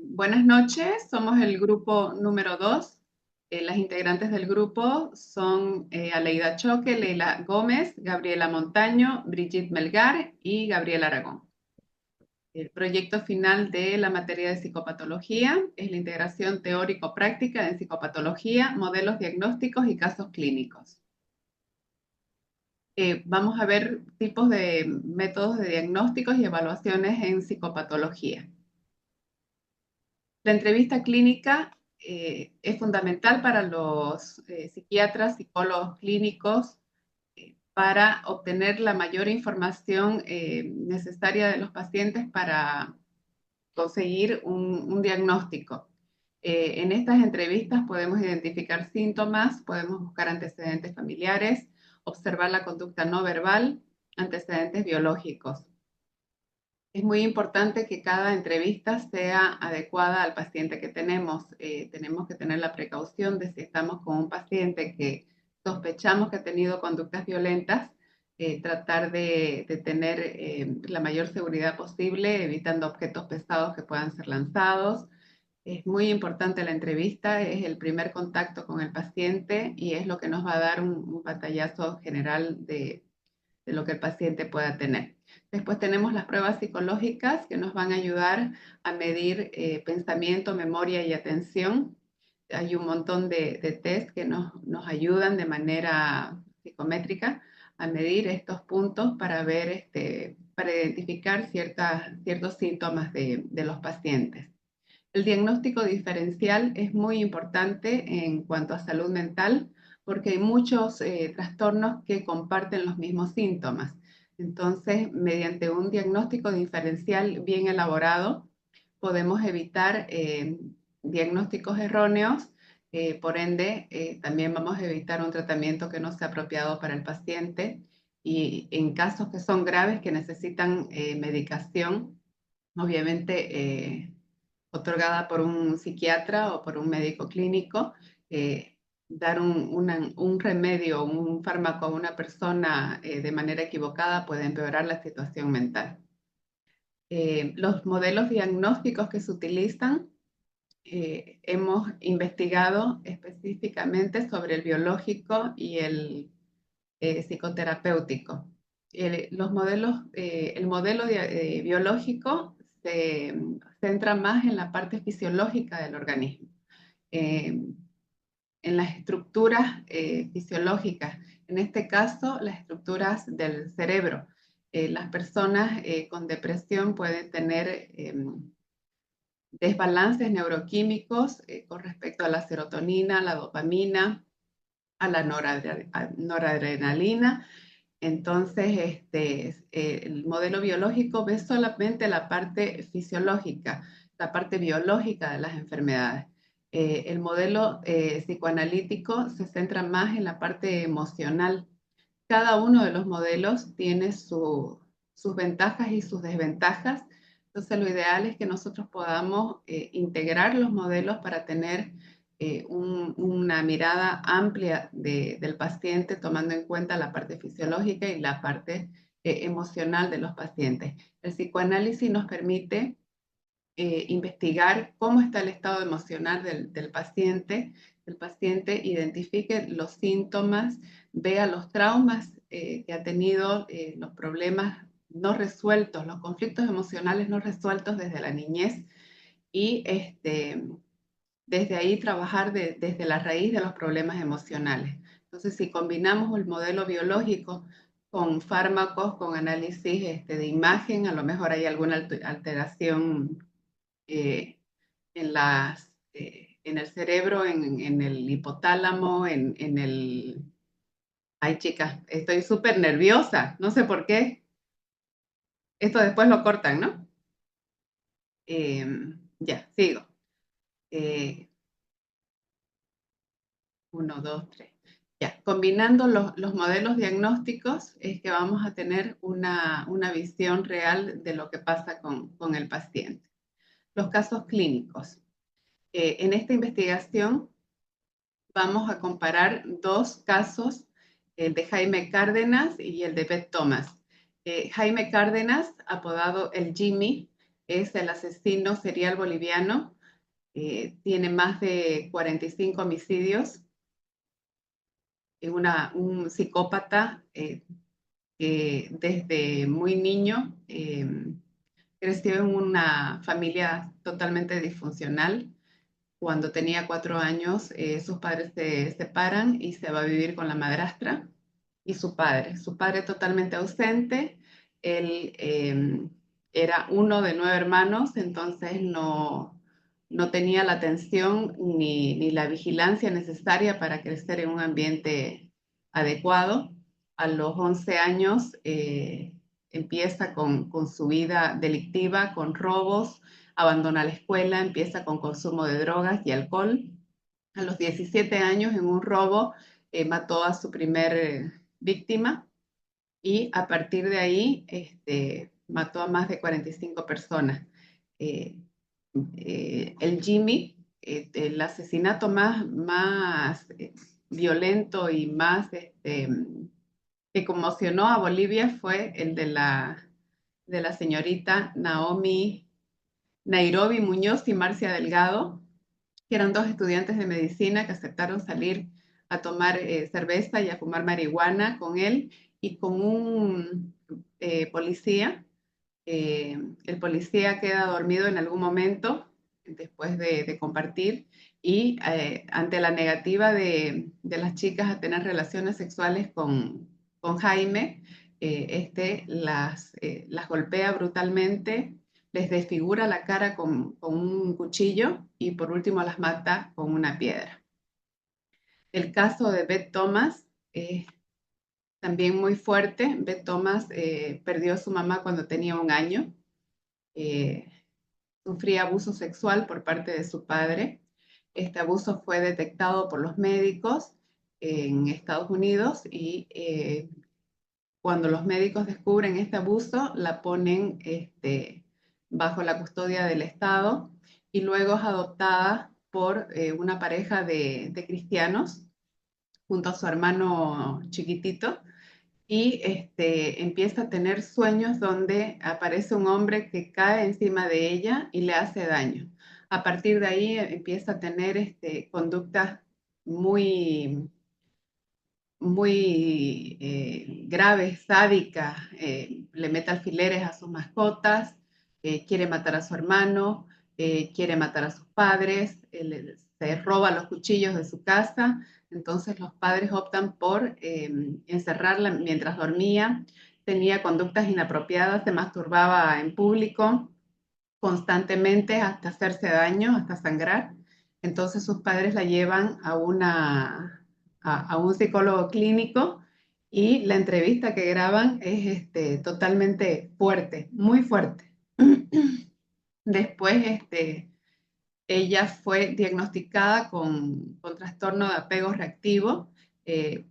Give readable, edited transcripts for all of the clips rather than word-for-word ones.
Buenas noches, somos el grupo número 2. Las integrantes del grupo son Aleida Choque, Leila Gómez, Gabriela Montaño, Brigitte Melgar y Gabriela Aragón. El proyecto final de la materia de psicopatología es la integración teórico-práctica en psicopatología, modelos diagnósticos y casos clínicos. Vamos a ver tipos de métodos de diagnósticos y evaluaciones en psicopatología. La entrevista clínica es fundamental para los psiquiatras, psicólogos clínicos, para obtener la mayor información necesaria de los pacientes para conseguir un diagnóstico. En estas entrevistas podemos identificar síntomas, podemos buscar antecedentes familiares, observar la conducta no verbal, antecedentes biológicos. Es muy importante que cada entrevista sea adecuada al paciente que tenemos. Tenemos que tener la precaución de si estamos con un paciente que sospechamos que ha tenido conductas violentas, tratar de tener la mayor seguridad posible, evitando objetos pesados que puedan ser lanzados. Es muy importante la entrevista, es el primer contacto con el paciente y es lo que nos va a dar un pantallazo general de lo que el paciente pueda tener. Después tenemos las pruebas psicológicas que nos van a ayudar a medir pensamiento, memoria y atención. Hay un montón de test que nos ayudan de manera psicométrica a medir estos puntos para ver, para identificar ciertos síntomas de los pacientes. El diagnóstico diferencial es muy importante en cuanto a salud mental porque hay muchos trastornos que comparten los mismos síntomas. Entonces, mediante un diagnóstico diferencial bien elaborado, podemos evitar diagnósticos erróneos. Por ende, también vamos a evitar un tratamiento que no sea apropiado para el paciente y en casos que son graves, que necesitan medicación, obviamente otorgada por un psiquiatra o por un médico clínico, dar un remedio, un fármaco a una persona de manera equivocada puede empeorar la situación mental. Los modelos diagnósticos que se utilizan, hemos investigado específicamente sobre el biológico y el psicoterapéutico. El modelo biológico se centra más en la parte fisiológica del organismo, eh, en las estructuras fisiológicas, en este caso las estructuras del cerebro. Las personas con depresión pueden tener desbalances neuroquímicos con respecto a la serotonina, la dopamina, a la noradrenalina. Entonces, el modelo biológico ve solamente la parte fisiológica, la parte biológica de las enfermedades. El modelo psicoanalítico se centra más en la parte emocional. Cada uno de los modelos tiene sus ventajas y sus desventajas. Entonces, lo ideal es que nosotros podamos integrar los modelos para tener una mirada amplia del paciente, tomando en cuenta la parte fisiológica y la parte emocional de los pacientes. El psicoanálisis nos permite investigar cómo está el estado emocional del paciente. El paciente identifique los síntomas, vea los traumas que ha tenido, los problemas no resueltos, los conflictos emocionales no resueltos desde la niñez y desde ahí trabajar desde la raíz de los problemas emocionales. Entonces, si combinamos el modelo biológico con fármacos, con análisis de imagen, a lo mejor hay alguna alteración en, en el cerebro, en el hipotálamo, en el... Ay, chicas, estoy súper nerviosa, no sé por qué. Esto después lo cortan, ¿no? Ya, sigo. Eh, uno, dos, tres. Ya, combinando los modelos diagnósticos es que vamos a tener una visión real de lo que pasa con el paciente. Los casos clínicos. En esta investigación vamos a comparar dos casos, el de Jaime Cárdenas y el de Beth Thomas. Jaime Cárdenas, apodado el Jimmy, es el asesino serial boliviano. Tiene más de 45 homicidios. Un psicópata que desde muy niño creció en una familia totalmente disfuncional. Cuando tenía 4 años, sus padres se separan y se va a vivir con la madrastra y su padre totalmente ausente. Él era uno de 9 hermanos, entonces no tenía la atención ni la vigilancia necesaria para crecer en un ambiente adecuado. A los 11 años empieza con su vida delictiva, con robos, abandona la escuela, empieza con consumo de drogas y alcohol. A los 17 años, en un robo, mató a su primer víctima y a partir de ahí mató a más de 45 personas. Eh, el Jimmy, el asesinato más violento y más que conmocionó a Bolivia fue el de la señorita Nairobi Muñoz y Marcia Delgado, que eran dos estudiantes de medicina que aceptaron salir a tomar cerveza y a fumar marihuana con él y con un policía. El policía queda dormido en algún momento después de compartir y ante la negativa de las chicas a tener relaciones sexuales con Jaime, las golpea brutalmente, les desfigura la cara con un cuchillo y por último las mata con una piedra. El caso de Beth Thomas es también muy fuerte. Beth Thomas perdió a su mamá cuando tenía 1 año. Eh, Sufría abuso sexual por parte de su padre. Este abuso fue detectado por los médicos en Estados Unidos y cuando los médicos descubren este abuso, la ponen bajo la custodia del Estado y luego es adoptada por una pareja de cristianos junto a su hermano chiquitito y empieza a tener sueños donde aparece un hombre que cae encima de ella y le hace daño. A partir de ahí empieza a tener conductas muy graves, sádicas, le mete alfileres a sus mascotas, quiere matar a su hermano, quiere matar a sus padres, se roba los cuchillos de su casa, entonces los padres optan por encerrarla mientras dormía, tenía conductas inapropiadas, se masturbaba en público constantemente hasta hacerse daño, hasta sangrar. Entonces sus padres la llevan a un psicólogo clínico y la entrevista que graban es totalmente fuerte, muy fuerte. Después ella fue diagnosticada con trastorno de apego reactivo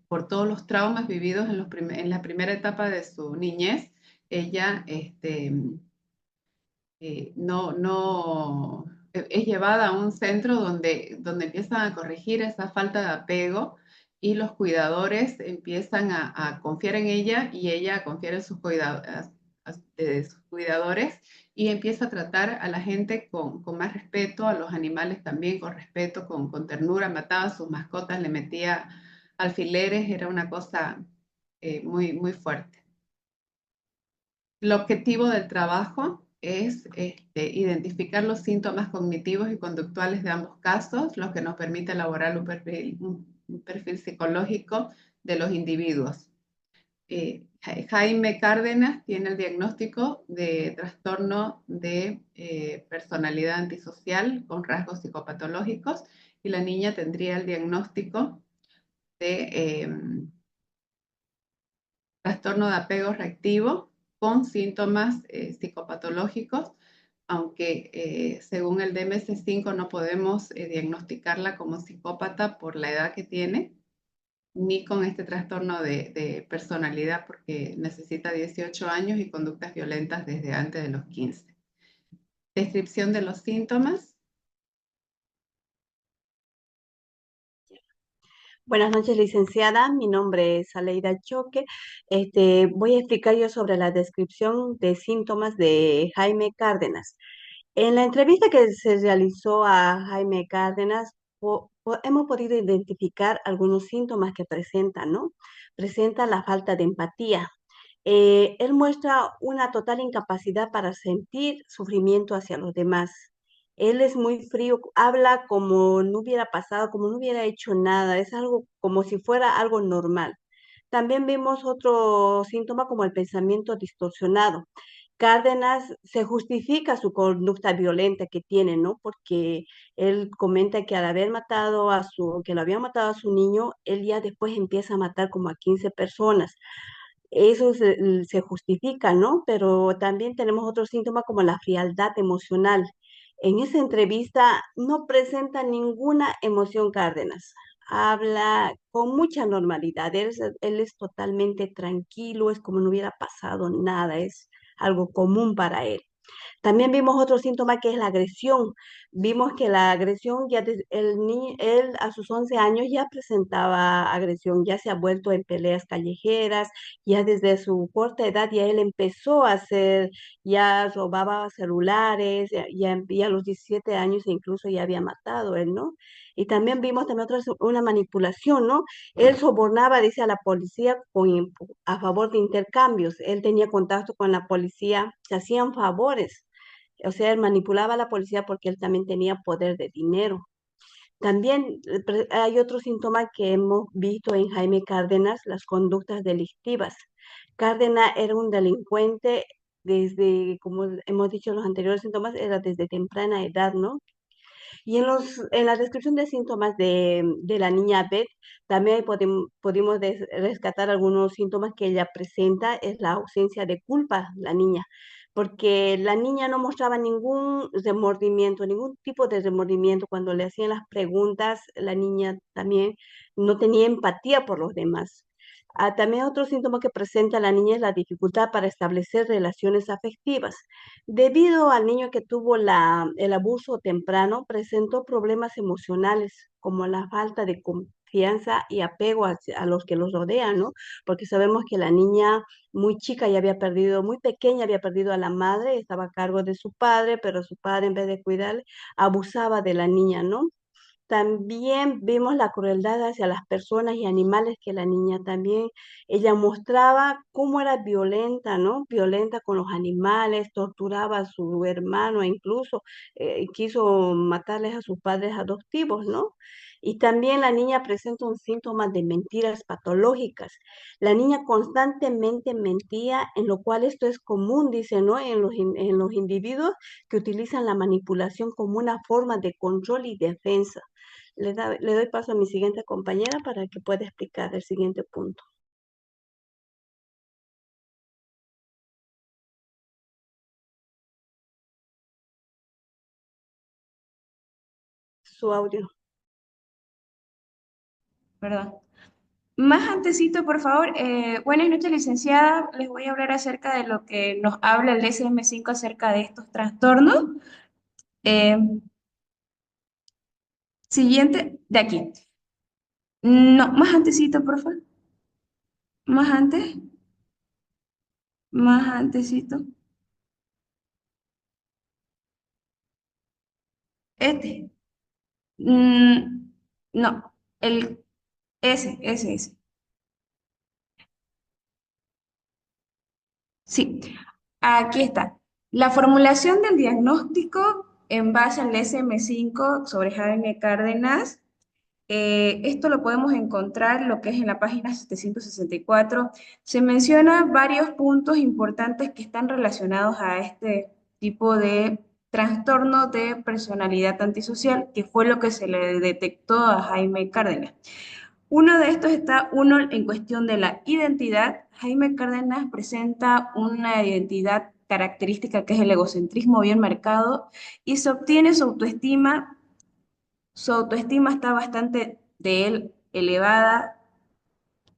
por todos los traumas vividos en la primera etapa de su niñez. Ella es llevada a un centro donde empiezan a corregir esa falta de apego y los cuidadores empiezan a confiar en ella y ella confiar en sus cuidadores y empieza a tratar a la gente con más respeto, a los animales también con respeto, con ternura, mataba a sus mascotas, le metía alfileres, era una cosa muy, muy fuerte. El objetivo del trabajo es identificar los síntomas cognitivos y conductuales de ambos casos, lo que nos permite elaborar un perfil psicológico de los individuos. Jaime Cárdenas tiene el diagnóstico de trastorno de personalidad antisocial con rasgos psicopatológicos y la niña tendría el diagnóstico de trastorno de apego reactivo con síntomas psicopatológicos, aunque según el DMS-5 no podemos diagnosticarla como psicópata por la edad que tiene, ni con este trastorno de personalidad porque necesita 18 años y conductas violentas desde antes de los 15. Descripción de los síntomas. Buenas noches, licenciada. Mi nombre es Aleida Choque. Voy a explicar yo sobre la descripción de síntomas de Jaime Cárdenas. En la entrevista que se realizó a Jaime Cárdenas, hemos podido identificar algunos síntomas que presenta, ¿no? Presenta la falta de empatía. Él muestra una total incapacidad para sentir sufrimiento hacia los demás. Él es muy frío, habla como no hubiera pasado, como no hubiera hecho nada, es algo como si fuera algo normal. También vimos otro síntoma como el pensamiento distorsionado. Cárdenas se justifica su conducta violenta que tiene, ¿no? Porque él comenta que al haber matado que lo había matado a su niño, él ya después empieza a matar como a 15 personas. Eso se justifica, ¿no? Pero también tenemos otros síntomas como la frialdad emocional. En esa entrevista no presenta ninguna emoción Cárdenas. Habla con mucha normalidad. Él es totalmente tranquilo, es como no hubiera pasado nada, es algo común para él. También vimos otro síntoma que es la agresión. Vimos que la agresión, él a sus 11 años ya presentaba agresión, ya se ha vuelto en peleas callejeras, ya desde su corta edad ya él empezó a hacer, ya robaba celulares, ya a los 17 años incluso ya había matado él, ¿no? Y también vimos también una manipulación, ¿no? Él sobornaba, dice, a la policía a favor de intercambios. Él tenía contacto con la policía, se hacían favores. O sea, él manipulaba a la policía porque él también tenía poder de dinero. También hay otro síntoma que hemos visto en Jaime Cárdenas, las conductas delictivas. Cárdenas era un delincuente desde, como hemos dicho en los anteriores síntomas, era desde temprana edad, ¿no? Y en la descripción de síntomas de la niña Beth, también pudimos rescatar algunos síntomas que ella presenta, es la ausencia de culpa, la niña, porque la niña no mostraba ningún remordimiento, ningún tipo de remordimiento cuando le hacían las preguntas, la niña también no tenía empatía por los demás. También otro síntoma que presenta la niña es la dificultad para establecer relaciones afectivas. Debido al niño que tuvo el abuso temprano, presentó problemas emocionales como la falta de confianza y apego a los que los rodean, ¿no? Porque sabemos que la niña muy chica ya había perdido, muy pequeña había perdido a la madre, estaba a cargo de su padre, pero su padre en vez de cuidarle, abusaba de la niña, ¿no? También vimos la crueldad hacia las personas y animales que la niña también, ella mostraba cómo era violenta, ¿no? Violenta con los animales, torturaba a su hermano e incluso quiso matarles a sus padres adoptivos, ¿no? Y también la niña presenta un síntoma de mentiras patológicas. La niña constantemente mentía, en lo cual esto es común, dice, ¿no? En los individuos que utilizan la manipulación como una forma de control y defensa. Le doy paso a mi siguiente compañera para que pueda explicar el siguiente punto. Su audio. Perdón. Más antesito, por favor. Buenas noches, licenciada. Les voy a hablar acerca de lo que nos habla el DSM-5 acerca de estos trastornos. Eh, Siguiente, de aquí. No, más antesito, por favor. Más antes, más antesito. Este. No, el ese. Sí, aquí está. La formulación del diagnóstico en base al DSM-5 sobre Jaime Cárdenas. Esto lo podemos encontrar, lo que es en la página 764. Se menciona varios puntos importantes que están relacionados a este tipo de trastorno de personalidad antisocial, que fue lo que se le detectó a Jaime Cárdenas. Uno de estos está, uno, en cuestión de la identidad. Jaime Cárdenas presenta una identidad característica que es el egocentrismo bien marcado y se obtiene su autoestima está bastante de él elevada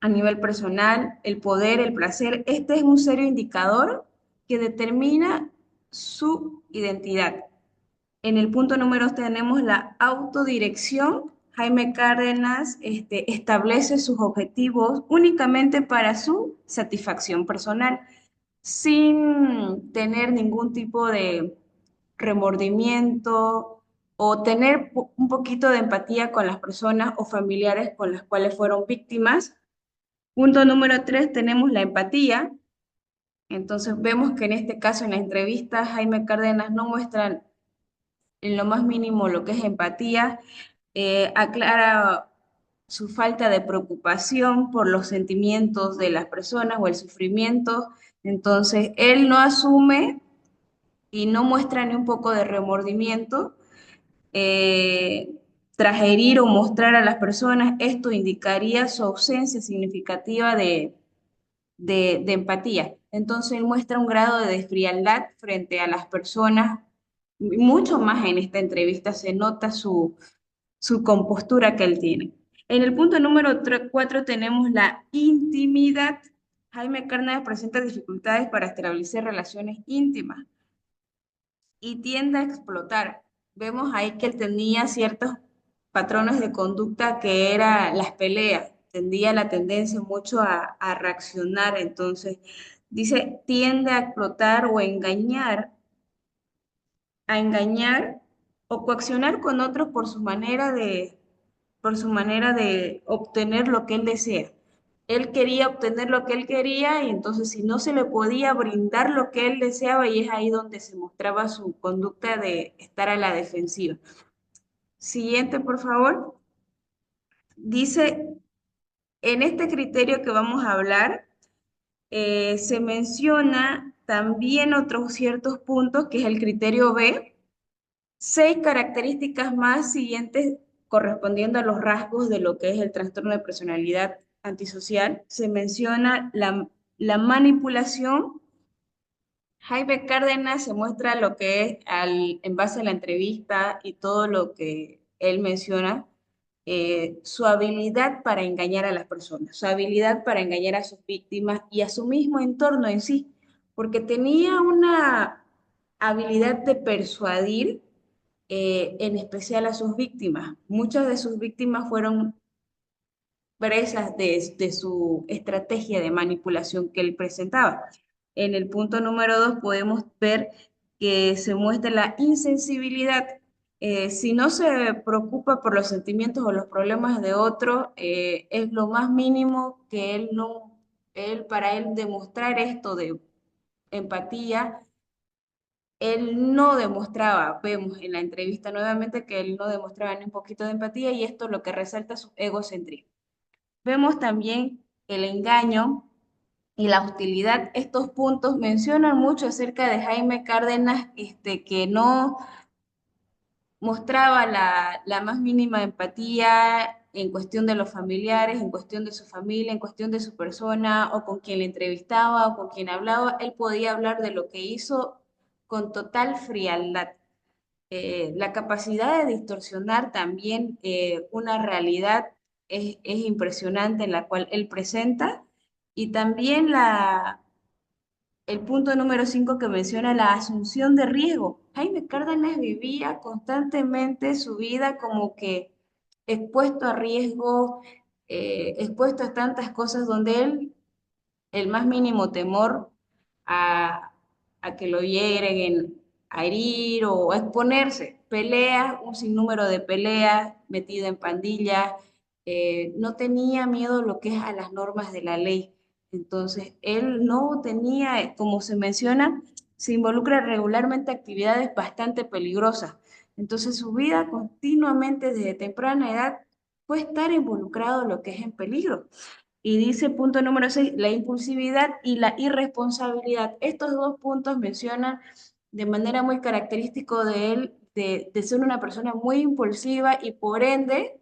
a nivel personal, el poder, el placer. Este es un serio indicador que determina su identidad. En el punto número 2 tenemos la autodirección. Jaime Cárdenas establece sus objetivos únicamente para su satisfacción personal, sin tener ningún tipo de remordimiento o tener un poquito de empatía con las personas o familiares con las cuales fueron víctimas. Punto número 3, tenemos la empatía. Entonces vemos que en este caso, en la entrevista, Jaime Cárdenas no muestra en lo más mínimo lo que es empatía, aclara su falta de preocupación por los sentimientos de las personas o el sufrimiento. Entonces, él no asume y no muestra ni un poco de remordimiento eh, tras herir o mostrar a las personas. Esto indicaría su ausencia significativa de empatía. Entonces él muestra un grado de frialdad frente a las personas, mucho más en esta entrevista se nota su compostura que él tiene. En el punto número 4 tenemos la intimidad. Jaime Cárdenas presenta dificultades para establecer relaciones íntimas y tiende a explotar. Vemos ahí que él tenía ciertos patrones de conducta que era las peleas, tendía la tendencia mucho a reaccionar, entonces dice, tiende a explotar o a engañar o coaccionar con otros por su manera de obtener lo que él desea. Él quería obtener lo que él quería y entonces si no se le podía brindar lo que él deseaba y es ahí donde se mostraba su conducta de estar a la defensiva. Siguiente, por favor. Dice, en este criterio que vamos a hablar, se menciona también otros ciertos puntos, que es el criterio B, 6 características más siguientes correspondiendo a los rasgos de lo que es el trastorno de personalidad antisocial. Se menciona la manipulación. Jaime Cárdenas se muestra lo que es en base a la entrevista y todo lo que él menciona, su habilidad para engañar a las personas, su habilidad para engañar a sus víctimas y a su mismo entorno en sí, porque tenía una habilidad de persuadir, en especial a sus víctimas. Muchas de sus víctimas fueron presas de su estrategia de manipulación que él presentaba. En el punto número 2 podemos ver que se muestra la insensibilidad. Si no se preocupa por los sentimientos o los problemas de otro, es lo más mínimo que para él demostrar esto de empatía, él no demostraba, vemos en la entrevista nuevamente que él no demostraba ni un poquito de empatía y esto es lo que resalta su egocentrismo. Vemos también el engaño y la hostilidad. Estos puntos mencionan mucho acerca de Jaime Cárdenas, que no mostraba la más mínima empatía en cuestión de los familiares, en cuestión de su familia, en cuestión de su persona, o con quien le entrevistaba, o con quien hablaba. Él podía hablar de lo que hizo con total frialdad. La capacidad de distorsionar también una realidad es impresionante en la cual él presenta y también el punto número 5 que menciona la asunción de riesgo. Jaime Cárdenas vivía constantemente su vida como que expuesto a riesgo, expuesto a tantas cosas donde él el más mínimo temor a, a que lo hieren, a herir o a exponerse. Peleas, un sinnúmero de peleas, metido en pandillas, no tenía miedo lo que es a las normas de la ley. Entonces, él no tenía, como se menciona, se involucra regularmente en actividades bastante peligrosas. Entonces, su vida continuamente desde temprana edad puede estar involucrado en lo que es en peligro. Y dice punto número 6, la impulsividad y la irresponsabilidad. Estos dos puntos mencionan de manera muy característico de él, de ser una persona muy impulsiva y por ende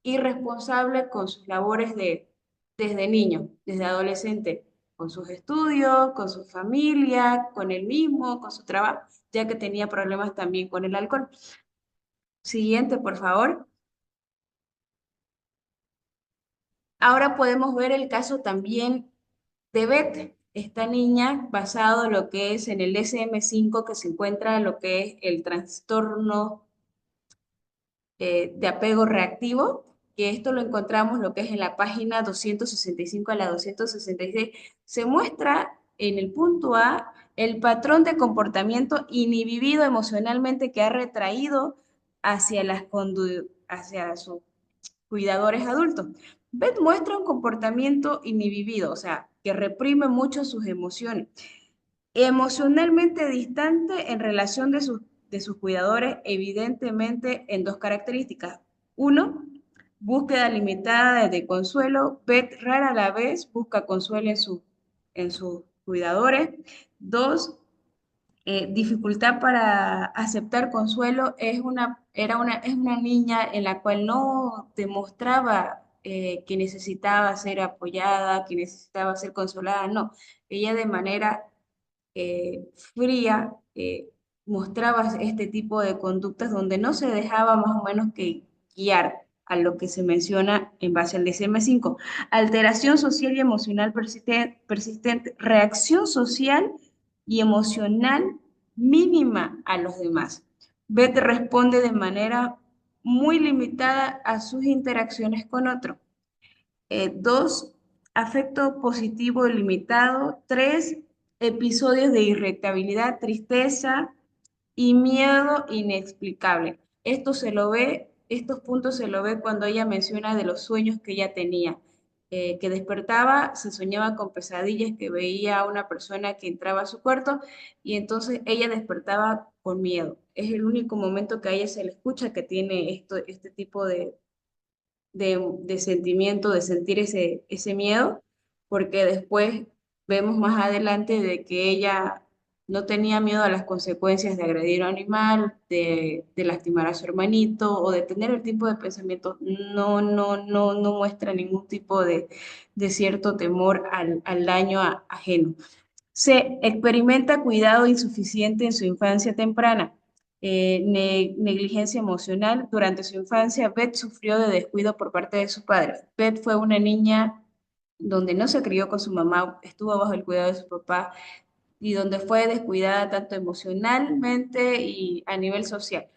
irresponsable con sus labores desde niño, desde adolescente, con sus estudios, con su familia, con él mismo, con su trabajo, ya que tenía problemas también con el alcohol. Siguiente, por favor. Ahora podemos ver el caso también de Beth, esta niña, basado en lo que es en el DSM-5, que se encuentra lo que es el trastorno de apego reactivo, que esto lo encontramos lo que es en la página 265 a la 266. Se muestra en el punto A el patrón de comportamiento inhibido emocionalmente que ha retraído hacia hacia sus cuidadores adultos. Beth muestra un comportamiento inhibido, o sea, que reprime mucho sus emociones, emocionalmente distante en relación de sus cuidadores, evidentemente en dos características. Uno, búsqueda limitada de consuelo. Beth rara la vez busca consuelo en sus cuidadores. Dos, dificultad para aceptar consuelo. Es una niña en la cual no demostraba que necesitaba ser apoyada, que necesitaba ser consolada, no. Ella de manera fría, mostraba este tipo de conductas donde no se dejaba más o menos que guiar a lo que se menciona en base al DSM-5. Alteración social y emocional persistente, reacción social y emocional mínima a los demás. Beth responde de manera muy limitada a sus interacciones con otros. Dos, afecto positivo limitado. Tres, episodios de irritabilidad, tristeza y miedo inexplicable. Estos puntos se lo ve cuando ella menciona de los sueños que ella tenía, que despertaba, se soñaba con pesadillas, que veía a una persona que entraba a su cuarto y entonces ella despertaba con miedo. Es el único momento que a ella se le escucha que tiene este tipo de sentimiento, de sentir ese miedo, porque después vemos más adelante de que ella no tenía miedo a las consecuencias de agredir a un animal, de lastimar a su hermanito o de tener el tipo de pensamiento. No muestra ningún tipo de cierto temor al daño ajeno. Se experimenta cuidado insuficiente en su infancia temprana, negligencia emocional. Durante su infancia, Beth sufrió de descuido por parte de sus padres. Beth fue una niña donde no se crió con su mamá, estuvo bajo el cuidado de su papá y donde fue descuidada tanto emocionalmente y a nivel social.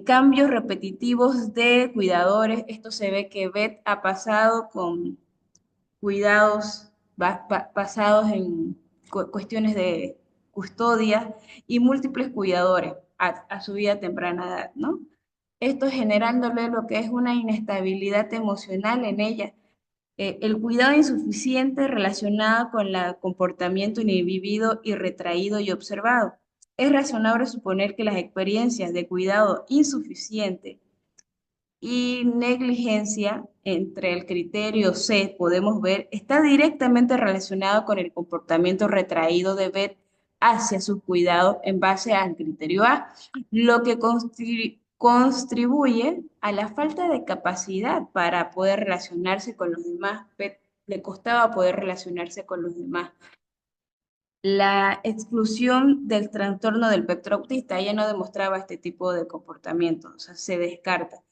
Cambios repetitivos de cuidadores. Esto se ve que Beth ha pasado con cuidados basados en cuestiones de custodia y múltiples cuidadores a su vida temprana edad, ¿no? Esto generándole lo que es una inestabilidad emocional en ella. El cuidado insuficiente relacionado con el comportamiento inhibido y retraído y observado. Es razonable suponer que las experiencias de cuidado insuficiente y negligencia entre el criterio C, podemos ver, está directamente relacionado con el comportamiento retraído de Beth hacia sus cuidados en base al criterio A, lo que contribuye a la falta de capacidad para poder relacionarse con los demás. Beth le costaba poder relacionarse con los demás. La exclusión del trastorno del espectro autista, ella no demostraba este tipo de comportamiento, o sea, se descarta.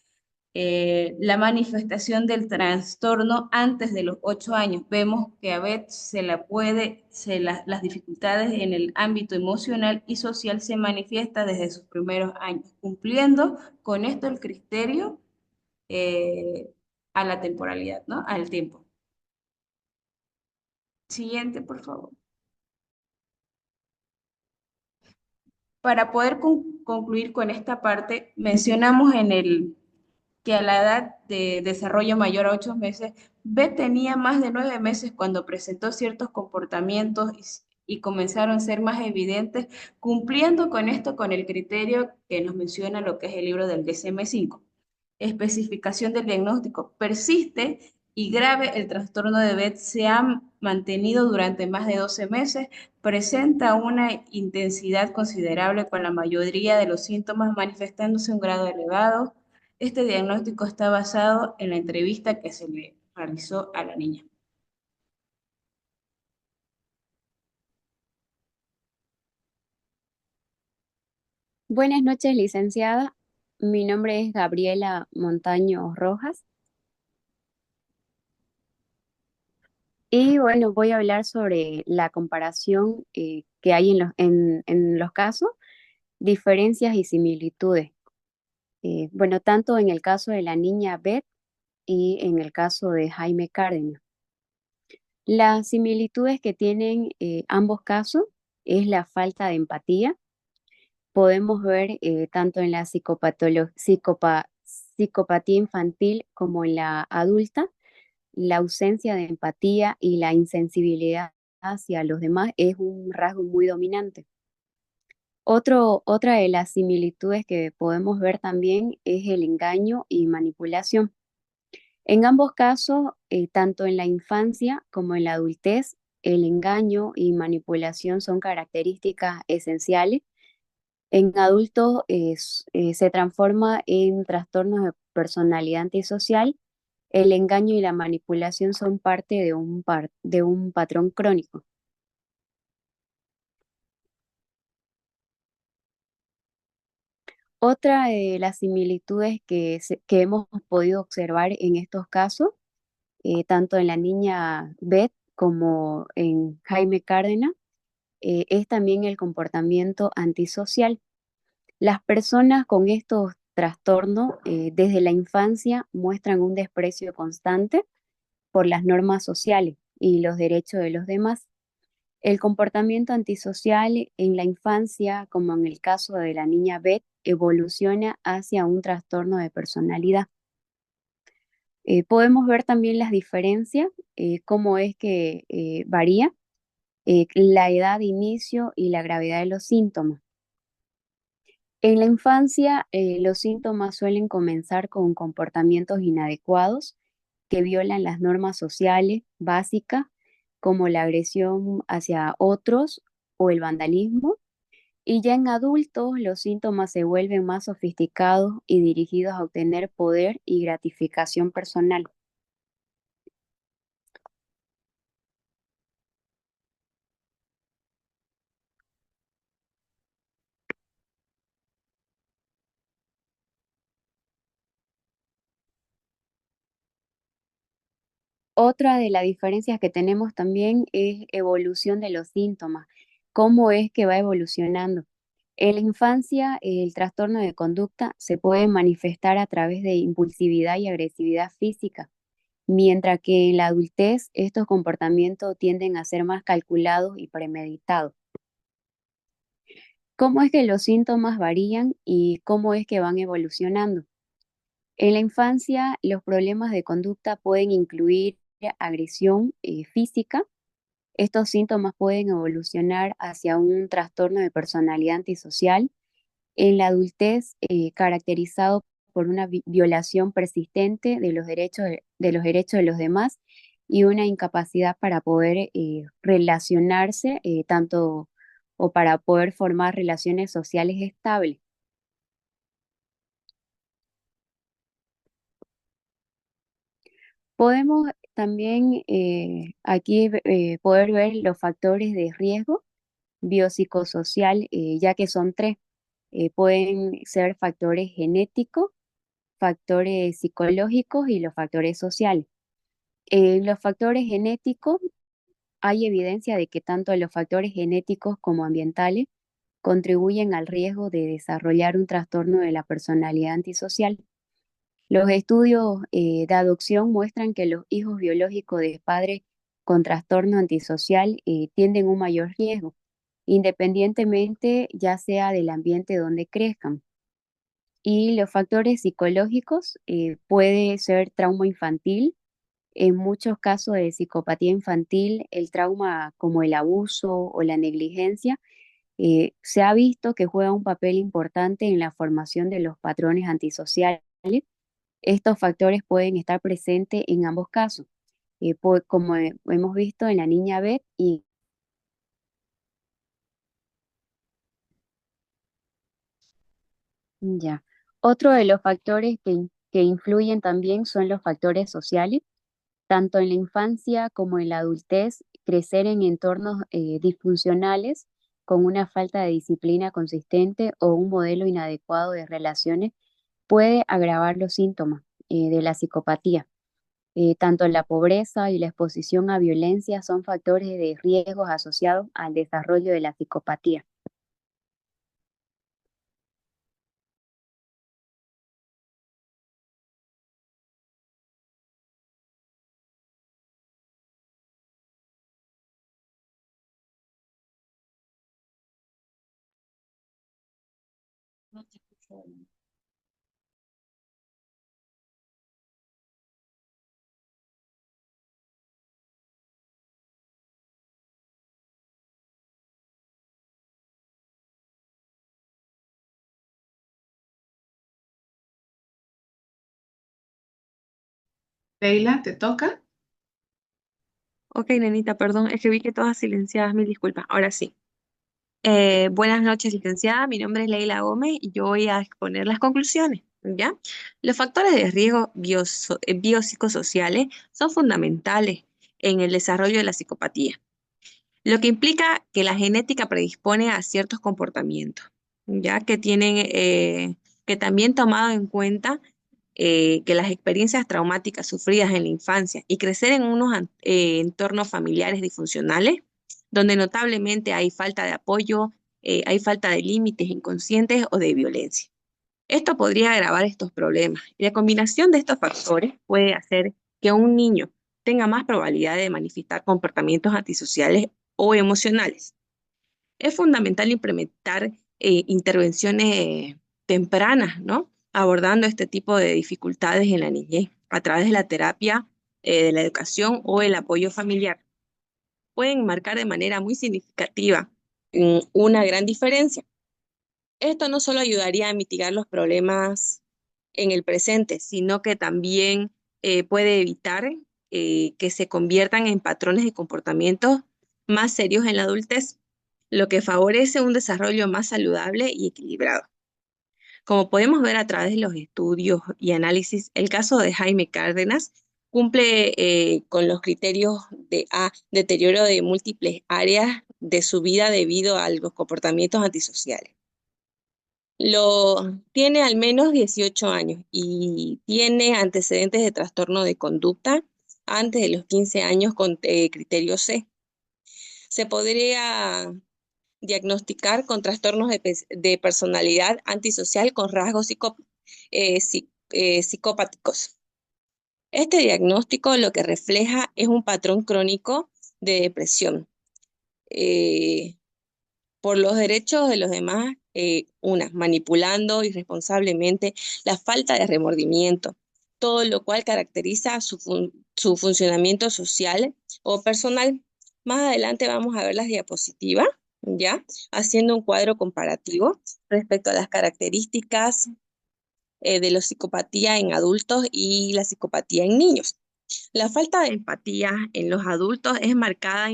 La manifestación del trastorno antes de los 8 años. Vemos que a Beth las dificultades en el ámbito emocional y social se manifiesta desde sus primeros años, cumpliendo con esto el criterio eh, a la temporalidad, ¿no? Al tiempo. Siguiente, por favor. Para poder concluir con esta parte, mencionamos que a la edad de desarrollo mayor a 8 meses, B tenía más de 9 meses cuando presentó ciertos comportamientos y comenzaron a ser más evidentes, cumpliendo con esto con el criterio que nos menciona lo que es el libro del DSM-5. Especificación del diagnóstico. Persiste y grave el trastorno de Bett se ha mantenido durante más de 12 meses, presenta una intensidad considerable con la mayoría de los síntomas manifestándose un grado elevado. Este diagnóstico está basado en la entrevista que se le realizó a la niña. Buenas noches, licenciada. Mi nombre es Gabriela Montaño Rojas y bueno, voy a hablar sobre la comparación que hay en los casos, diferencias y similitudes. bueno, tanto en el caso de la niña Beth y en el caso de Jaime Cárdenas. Las similitudes que tienen ambos casos es la falta de empatía. Podemos ver tanto en la psicopatía infantil como en la adulta, la ausencia de empatía y la insensibilidad hacia los demás es un rasgo muy dominante. Otra de las similitudes que podemos ver también es el engaño y manipulación. En ambos casos, tanto en la infancia como en la adultez, el engaño y manipulación son características esenciales. En adultos se transforma en trastornos de personalidad antisocial. El engaño y la manipulación son parte de un patrón crónico. Otra de las similitudes que hemos podido observar en estos casos, tanto en la niña Beth como en Jaime Cárdenas, es también el comportamiento antisocial. Las personas con estos trastornos desde la infancia muestran un desprecio constante por las normas sociales y los derechos de los demás. El comportamiento antisocial en la infancia, como en el caso de la niña Beth, evoluciona hacia un trastorno de personalidad. Podemos ver también las diferencias, cómo es que varía la edad de inicio y la gravedad de los síntomas. En la infancia, los síntomas suelen comenzar con comportamientos inadecuados que violan las normas sociales básicas, como la agresión hacia otros o el vandalismo. Y ya en adultos, los síntomas se vuelven más sofisticados y dirigidos a obtener poder y gratificación personal. Otra de las diferencias que tenemos también es evolución de los síntomas, cómo es que va evolucionando. En la infancia, el trastorno de conducta se puede manifestar a través de impulsividad y agresividad física, mientras que en la adultez estos comportamientos tienden a ser más calculados y premeditados. ¿Cómo es que los síntomas varían y cómo es que van evolucionando? En la infancia, los problemas de conducta pueden incluir agresión física. Estos síntomas pueden evolucionar hacia un trastorno de personalidad antisocial. En la adultez, caracterizado por una violación persistente de los derechos de los demás y una incapacidad para poder relacionarse, tanto o para poder formar relaciones sociales estables. Podemos también aquí poder ver los factores de riesgo biopsicosocial, ya que son tres. Pueden ser factores genéticos, factores psicológicos y los factores sociales. En los factores genéticos hay evidencia de que tanto los factores genéticos como ambientales contribuyen al riesgo de desarrollar un trastorno de la personalidad antisocial. Los estudios de adopción muestran que los hijos biológicos de padres con trastorno antisocial tienen un mayor riesgo, independientemente ya sea del ambiente donde crezcan. Y los factores psicológicos puede ser trauma infantil. En muchos casos de psicopatía infantil, el trauma como el abuso o la negligencia se ha visto que juega un papel importante en la formación de los patrones antisociales. Estos factores pueden estar presentes en ambos casos, como hemos visto en la niña Beth y ya. Otro de los factores que influyen también son los factores sociales. Tanto en la infancia como en la adultez, crecer en entornos disfuncionales con una falta de disciplina consistente o un modelo inadecuado de relaciones puede agravar los síntomas de la psicopatía. Tanto la pobreza y la exposición a violencia son factores de riesgos asociados al desarrollo de la psicopatía. Leila, ¿te toca? Ok, nenita, perdón, es que vi que todas silenciadas, mil disculpas. Ahora sí. Buenas noches, licenciada. Mi nombre es Leila Gómez y yo voy a exponer las conclusiones, ¿ya? Los factores de riesgo biopsicosociales son fundamentales en el desarrollo de la psicopatía, lo que implica que la genética predispone a ciertos comportamientos, ya que que también tomado en cuenta que las experiencias traumáticas sufridas en la infancia y crecer en unos entornos familiares disfuncionales, donde notablemente hay falta de apoyo, hay falta de límites inconscientes o de violencia. Esto podría agravar estos problemas y la combinación de estos factores puede hacer que un niño tenga más probabilidad de manifestar comportamientos antisociales o emocionales. Es fundamental implementar intervenciones tempranas, ¿no? Abordando este tipo de dificultades en la niñez a través de la terapia, de la educación o el apoyo familiar. Pueden marcar de manera muy significativa una gran diferencia. Esto no solo ayudaría a mitigar los problemas en el presente, sino que también puede evitar que se conviertan en patrones de comportamiento más serios en la adultez, lo que favorece un desarrollo más saludable y equilibrado. Como podemos ver a través de los estudios y análisis, el caso de Jaime Cárdenas cumple con los criterios de deterioro de múltiples áreas de su vida debido a los comportamientos antisociales. Tiene al menos 18 años y tiene antecedentes de trastorno de conducta antes de los 15 años con criterio C. Se podría diagnosticar con trastornos de personalidad antisocial con rasgos psicopáticos. Este diagnóstico lo que refleja es un patrón crónico de depresión por los derechos de los demás, manipulando irresponsablemente, la falta de remordimiento, todo lo cual caracteriza su funcionamiento social o personal. Más adelante vamos a ver las diapositivas, ¿ya? Haciendo un cuadro comparativo respecto a las características de la psicopatía en adultos y la psicopatía en niños. La falta de empatía en los adultos es marcada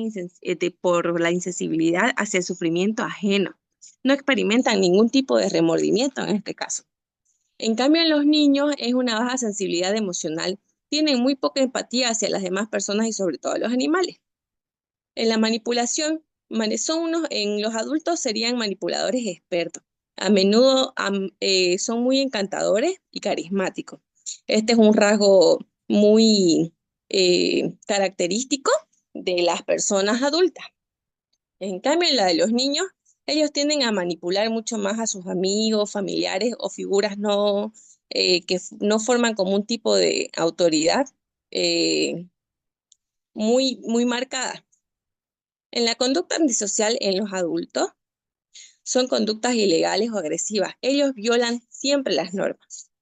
por la insensibilidad hacia el sufrimiento ajeno. No experimentan ningún tipo de remordimiento en este caso. En cambio, en los niños es una baja sensibilidad emocional. Tienen muy poca empatía hacia las demás personas y sobre todo los animales. En la manipulación, en los adultos serían manipuladores expertos. A menudo son muy encantadores y carismáticos. Este es un rasgo muy característico de las personas adultas. En cambio, en la de los niños, ellos tienden a manipular mucho más a sus amigos, familiares o figuras que no forman como un tipo de autoridad muy marcada. En la conducta antisocial en los adultos, son conductas ilegales o agresivas. Ellos violan siempre las normas.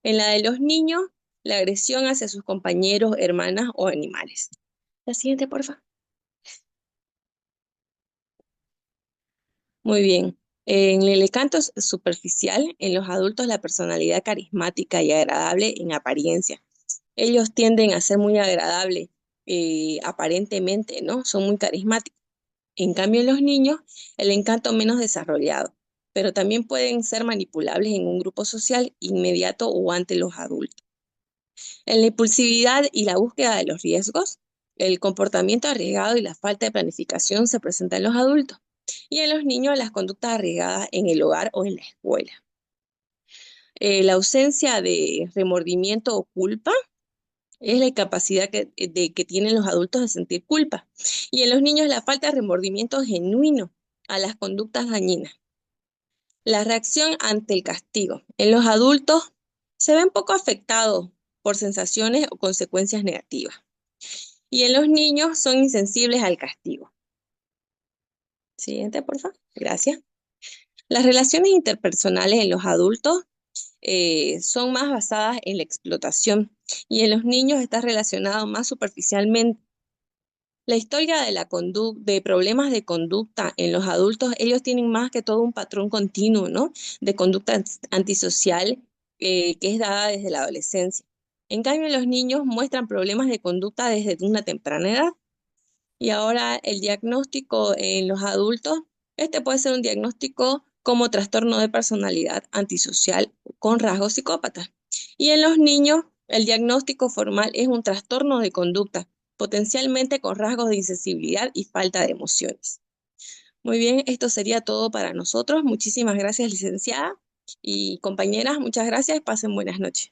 En la de los niños, la agresión hacia sus compañeros, hermanas o animales. La siguiente, por favor. Muy bien. En el encanto superficial, en los adultos la personalidad carismática y agradable en apariencia. Ellos tienden a ser muy agradables aparentemente, ¿no? Son muy carismáticos. En cambio, en los niños, el encanto menos desarrollado, pero también pueden ser manipulables en un grupo social inmediato o ante los adultos. En la impulsividad y la búsqueda de los riesgos, el comportamiento arriesgado y la falta de planificación se presenta en los adultos y en los niños las conductas arriesgadas en el hogar o en la escuela. La ausencia de remordimiento o culpa es la incapacidad que tienen los adultos de sentir culpa. Y en los niños la falta de remordimiento genuino a las conductas dañinas. La reacción ante el castigo. En los adultos se ven poco afectados por sensaciones o consecuencias negativas. Y en los niños son insensibles al castigo. Siguiente, por favor. Gracias. Las relaciones interpersonales en los adultos son más basadas en la explotación y en los niños está relacionado más superficialmente. La historia de de problemas de conducta en los adultos, ellos tienen más que todo un patrón continuo, ¿no? De conducta antisocial que es dada desde la adolescencia. En cambio, los niños muestran problemas de conducta desde una temprana edad. Y ahora el diagnóstico en los adultos, este puede ser un diagnóstico como trastorno de personalidad antisocial con rasgos psicópatas. Y en los niños, el diagnóstico formal es un trastorno de conducta, potencialmente con rasgos de insensibilidad y falta de emociones. Muy bien, esto sería todo para nosotros. Muchísimas gracias, licenciada. Y compañeras, muchas gracias. Pasen buenas noches.